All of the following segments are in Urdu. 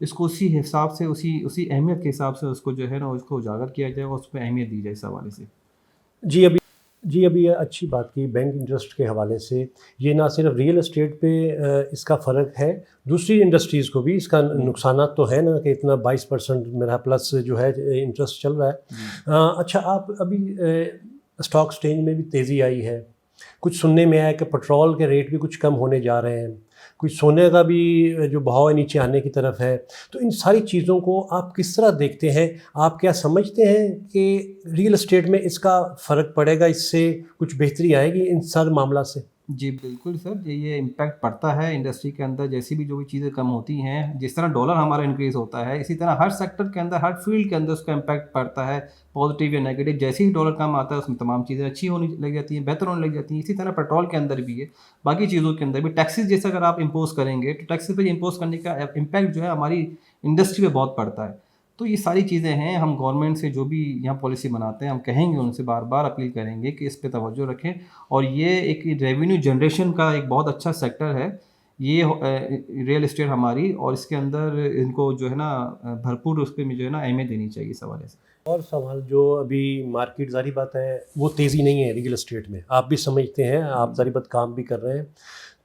اس کو اسی حساب سے اسی اہمیت کے حساب سے اس کو جو ہے نا اس کو اجاگر کیا جائے اور اس پہ اہمیت دی جائے اس حوالے سے۔ ابھی یہ اچھی بات کی بینک انٹرسٹ کے حوالے سے، یہ نہ صرف ریئل اسٹیٹ پہ اس کا فرق ہے، دوسری انڈسٹریز کو بھی اس کا نقصانات تو ہے نا کہ اتنا 22% میرا پلس جو ہے انٹرسٹ چل رہا ہے۔ اچھا، آپ ابھی اسٹاک ایکسچینج میں بھی تیزی آئی ہے، کچھ سننے میں آیا کہ پٹرول کے ریٹ بھی کچھ کم ہونے جا رہے ہیں، کچھ سونے کا بھی جو بہاؤ نیچے آنے کی طرف ہے، تو ان ساری چیزوں کو آپ کس طرح دیکھتے ہیں؟ آپ کیا سمجھتے ہیں کہ ریئل اسٹیٹ میں اس کا فرق پڑے گا، اس سے کچھ بہتری آئے گی ان سارے معاملات سے؟ جی بالکل سر، یہ امپیکٹ پڑتا ہے انڈسٹری کے اندر، جیسی بھی جو بھی چیزیں کم ہوتی ہیں، جس طرح ڈالر ہمارا انکریز ہوتا ہے اسی طرح ہر سیکٹر کے اندر ہر فیلڈ کے اندر اس کا امپیکٹ پڑتا ہے، پازیٹیو یا نیگیٹو۔ جیسے ہی ڈالر کم آتا ہے اس میں تمام چیزیں اچھی ہونے لگ جاتی ہیں، بہتر ہونے لگ جاتی ہیں۔ اسی طرح پیٹرول کے اندر بھی ہے، باقی چیزوں کے اندر بھی ٹیکسز جیسے اگر آپ امپوز کریں گے تو ٹیکسز پہ امپوز کرنے کا امپیکٹ جو ہے ہماری انڈسٹری پہ بہت پڑتا ہے۔ تو یہ ساری چیزیں ہیں، ہم گورنمنٹ سے جو بھی یہاں پالیسی بناتے ہیں ہم کہیں گے، ان سے بار بار اپیل کریں گے کہ اس پہ توجہ رکھیں، اور یہ ایک ریونیو جنریشن کا ایک بہت اچھا سیکٹر ہے یہ ریئل اسٹیٹ ہماری، اور اس کے اندر ان کو جو ہے نا بھرپور اس پہ جو ہے نا اہمیت دینی چاہیے اس حوالے سے۔ اور سوال جو ابھی مارکیٹ ظاہری بات ہے وہ تیزی نہیں ہے ریئل اسٹیٹ میں، آپ بھی سمجھتے ہیں، آپ ظاہری بات کام بھی کر رہے ہیں،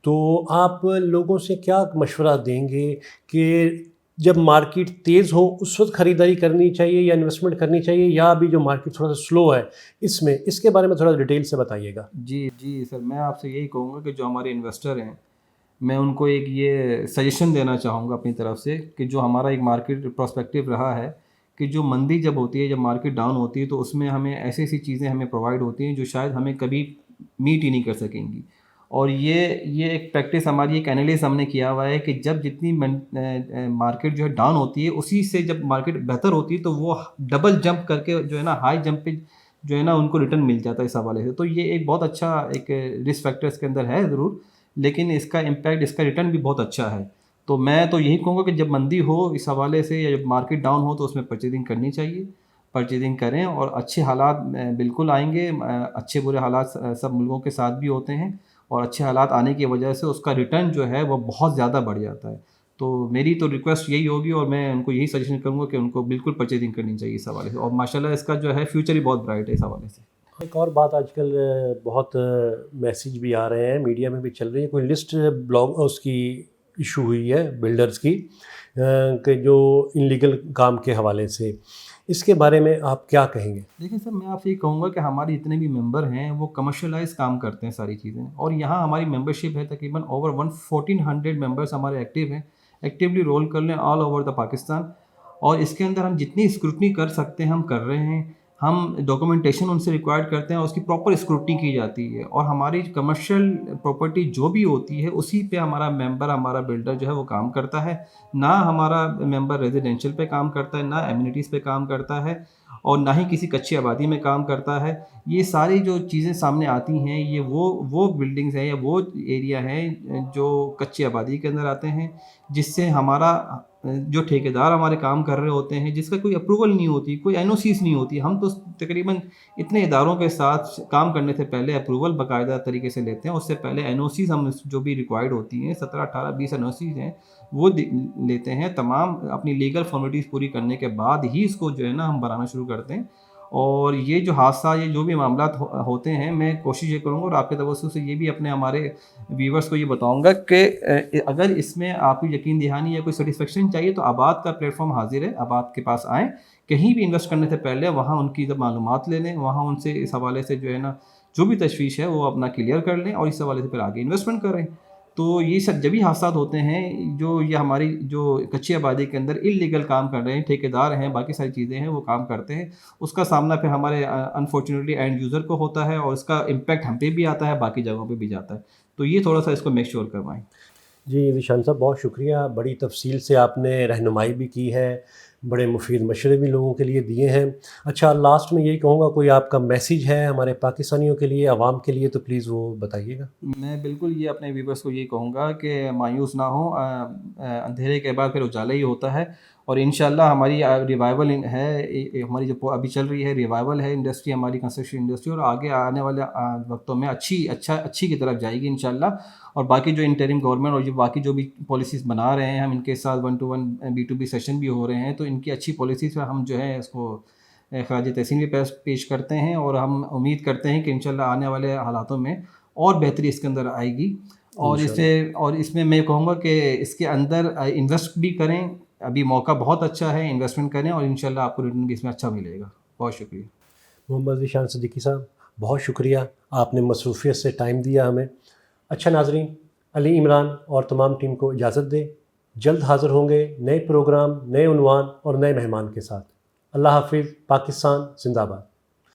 تو آپ لوگوں سے کیا مشورہ دیں گے کہ جب مارکیٹ تیز ہو اس وقت خریداری کرنی چاہیے یا انویسٹمنٹ کرنی چاہیے، یا ابھی جو مارکیٹ تھوڑا سا سلو ہے اس کے بارے میں تھوڑا ڈیٹیل سے بتائیے گا؟ جی سر، میں آپ سے یہی کہوں گا کہ جو ہمارے انویسٹر ہیں میں ان کو ایک یہ سجیشن دینا چاہوں گا اپنی طرف سے کہ جو ہمارا ایک مارکیٹ پرسپیکٹیو رہا ہے کہ جو مندی جب ہوتی ہے، جب مارکیٹ ڈاؤن ہوتی ہے، تو اس میں ہمیں ایسی چیزیں ہمیں پرووائڈ ہوتی ہیں جو شاید ہمیں کبھی میٹ ہی نہیں کر سکیں گی، اور یہ ایک پریکٹس ہماری ایک اینالس ہم نے کیا ہوا ہے کہ جب جتنی مارکیٹ جو ہے ڈاؤن ہوتی ہے اسی سے جب مارکیٹ بہتر ہوتی ہے تو وہ ڈبل جمپ کر کے جو ہے نا ہائی جمپ پہ جو ہے نا ان کو ریٹرن مل جاتا ہے اس حوالے سے۔ تو یہ ایک بہت اچھا ایک رسک فیکٹر اس کے اندر ہے ضرور، لیکن اس کا امپیکٹ، اس کا ریٹرن بھی بہت اچھا ہے۔ تو میں تو یہی کہوں گا کہ جب مندی ہو اس حوالے سے یا جب مارکیٹ ڈاؤن ہو تو اس میں پرچیزنگ کرنی چاہیے، پرچیزنگ کریں، اور اچھے حالات بالکل آئیں گے، اچھے برے حالات سب ملکوں کے ساتھ بھی ہوتے ہیں، اور اچھے حالات آنے کی وجہ سے اس کا ریٹرن جو ہے وہ بہت زیادہ بڑھ جاتا ہے۔ تو میری تو ریکویسٹ یہی ہوگی، اور میں ان کو یہی سجیشن کروں گا کہ ان کو بالکل پرچیزنگ کرنی چاہیے اس حوالے سے، اور ماشاءاللہ اس کا جو ہے فیوچر بھی بہت برائٹ ہے اس حوالے سے۔ ایک اور بات، آج کل بہت میسیج بھی آ رہے ہیں، میڈیا میں بھی چل رہی ہے، کوئی لسٹ بلاگ اس کی ایشو ہوئی ہے بلڈرز کی کہ جو انلیگل کام کے حوالے سے، اس کے بارے میں آپ کیا کہیں گے؟ دیکھیں سر، میں آپ سے یہ کہوں گا کہ ہمارے جتنے بھی ممبر ہیں وہ کمرشلائز کام کرتے ہیں ساری چیزیں، اور یہاں ہماری ممبرشپ ہے تقریباً اوور 1400 ممبرس ہمارے ایکٹیو ہیں، ایکٹیولی رول کر لیں آل اوور دا پاکستان، اور اس کے اندر ہم جتنی اسکروٹنی کر سکتے ہیں ہم کر رہے ہیں، ہم ڈاکومنٹیشن ان سے ریکوائرڈ کرتے ہیں اور اس کی پراپر اسکروٹنی کی جاتی ہے، اور ہماری کمرشل پراپرٹی جو بھی ہوتی ہے اسی پہ ہمارا ممبر، ہمارا بلڈر جو ہے وہ کام کرتا ہے، نہ ہمارا ممبر ریزیڈینشیل پہ کام کرتا ہے، نہ ایمینٹیز پہ کام کرتا ہے، اور نہ ہی کسی کچی آبادی میں کام کرتا ہے۔ یہ ساری جو چیزیں سامنے آتی ہیں یہ وہ بلڈنگز ہیں یا وہ ایریا ہیں جو کچی آبادی کے اندر آتے ہیں، جس سے ہمارا جو ٹھیکیدار ہمارے کام کر رہے ہوتے ہیں، جس کا کوئی اپروول نہیں ہوتی، کوئی این او سیز نہیں ہوتی، ہم تو تقریباً اتنے اداروں کے ساتھ کام کرنے سے پہلے اپروول باقاعدہ طریقے سے لیتے ہیں، اس سے پہلے این او سیز ہم جو بھی ریکوائرڈ ہوتی ہیں 17 18 20 این او سیز ہیں وہ لیتے ہیں، تمام اپنی لیگل فارمیلٹیز پوری کرنے کے بعد ہی اس کو جو ہے نا ہم بنانا شروع کرتے ہیں۔ اور یہ جو حادثہ، یہ جو بھی معاملات ہوتے ہیں، میں کوشش یہ کروں گا اور آپ کے توسط سے یہ بھی اپنے ہمارے ویورز کو یہ بتاؤں گا کہ اگر اس میں آپ کو یقین دہانی یا کوئی سیٹسفیکشن چاہیے تو آباد کا پلیٹ فارم حاضر ہے، آباد کے پاس آئیں، کہیں بھی انویسٹ کرنے سے پہلے وہاں ان کی معلومات لے لیں، وہاں ان سے اس حوالے سے جو ہے نا جو بھی تشویش ہے وہ اپنا کلیئر کر لیں، اور اس حوالے سے پھر آگے انویسٹمنٹ کریں۔ تو یہ سب جبھی حادثات ہوتے ہیں جو یہ ہماری جو کچی آبادی کے اندر اللیگل کام کر رہے ہیں، ٹھیکیدار ہیں، باقی ساری چیزیں ہیں وہ کام کرتے ہیں، اس کا سامنا پھر ہمارے انفارچونیٹلی اینڈ یوزر کو ہوتا ہے، اور اس کا امپیکٹ ہم پہ بھی آتا ہے، باقی جگہوں پہ بھی جاتا ہے۔ تو یہ تھوڑا سا اس کو میک شیور کروائیں۔ جی ذیشان صاحب، بہت شکریہ، بڑی تفصیل سے آپ نے رہنمائی بھی کی ہے، بڑے مفید مشورے بھی لوگوں کے لیے دیے ہیں۔ اچھا، لاسٹ میں یہی کہوں گا، کوئی آپ کا میسیج ہے ہمارے پاکستانیوں کے لیے، عوام کے لیے، تو پلیز وہ بتائیے گا۔ میں بالکل یہ اپنے ویورز کو یہ کہوں گا کہ مایوس نہ ہوں، اندھیرے کے بعد پھر اجالا ہی ہوتا ہے، اور انشاءاللہ ہماری ریوائول ہے، ہماری جو ابھی چل رہی ہے ریوائول ہے انڈسٹری، ہماری کنسٹرکشن انڈسٹری، اور آگے آنے والے وقتوں میں اچھی کی طرف جائے گی انشاءاللہ. اور باقی جو انٹرم گورنمنٹ اور جو باقی جو بھی پالیسیز بنا رہے ہیں، ہم ان کے ساتھ 1 to 1 B2B سیشن بھی ہو رہے ہیں، تو ان کی اچھی پالیسیز پر ہم جو ہے اس کو خراج تحسین بھی پیش کرتے ہیں، اور ہم امید کرتے ہیں کہ انشاءاللہ آنے والے حالاتوں میں اور بہتری اس کے اندر آئے گی. اور اس میں میں کہوں گا کہ اس کے اندر انویسٹ بھی کریں، ابھی موقع بہت اچھا ہے، انویسٹمنٹ کریں، اور انشاءاللہ آپ کو ریٹرن بھی اس میں اچھا ملے گا. بہت شکریہ. محمد ذیشان صدیقی صاحب، بہت شکریہ، آپ نے مصروفیت سے ٹائم دیا ہمیں. اچھا ناظرین، علی عمران اور تمام ٹیم کو اجازت دیں. جلد حاضر ہوں گے نئے پروگرام، نئے عنوان اور نئے مہمان کے ساتھ. اللہ حافظ. پاکستان زندہ باد.